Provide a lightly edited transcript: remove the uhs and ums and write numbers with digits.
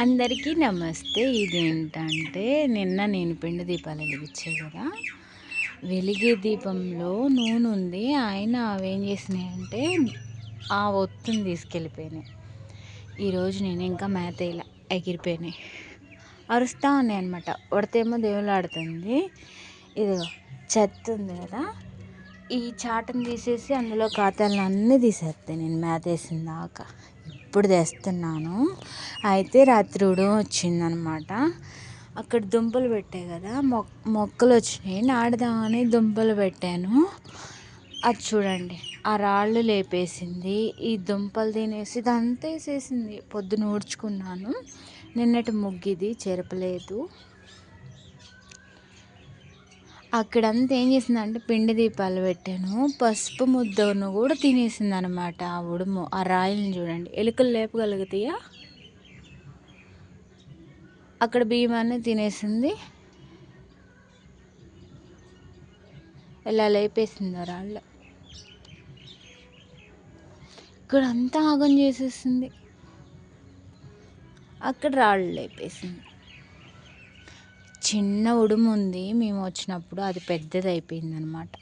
అందరికీ నమస్తే. ఇదేంటంటే నిన్న నేను పిండి దీపాలు వెలిగించా కదా, వెలిగే దీపంలో నూనె ఉంది. ఆయన అవేం చేసినాయంటే ఆ ఒత్తుని తీసుకెళ్ళిపోయినాయి. ఈరోజు నేను ఇంకా మేత ఇలా ఎగిరిపోయినాయి, అరుస్తూ ఉన్నాయి అనమాట. ఉడతేమో దేవులాడుతుంది. ఇదిగో చెత్త ఉంది కదా, ఈ చాటను తీసేసి అందులో ఖాతాలను అన్నీ తీసేస్తాయి నేను మేత వేసిన దాకా. ఇప్పుడు తెస్తున్నాను. అయితే రాత్రి ఉడమ వచ్చిందనమాట. అక్కడ దుంపలు పెట్టాయి కదా, మొక్కలు వచ్చినాయి. నాటుదామని దుంపలు పెట్టాను. అది చూడండి, ఆ రాళ్ళు లేపేసింది, ఈ దుంపలు తినేసి ఇదంతా వేసేసింది. పొద్దున ఊడ్చుకున్నాను. నిన్నటి ముగ్గిది చెరపలేదు. అక్కడంతా ఏం చేసిందంటే పిండి దీపాలు పెట్టాను, పసుపు ముద్దను కూడా తినేసింది అనమాట. ఆ ఉడుము, ఆ రాయిని చూడండి, ఎలుకలు లేపగలుగుతాయా? అక్కడ బియ్యమాన్ని తినేసింది, ఇలా లేపేసింది రాళ్ళు. ఇక్కడ అంతా ఆగం చేసేసింది, అక్కడ రాళ్ళు లేపేసింది. చిన్న ఉడుము ఉంది మేము వచ్చినప్పుడు, అది పెద్దది అయిపోయింది అనమాట.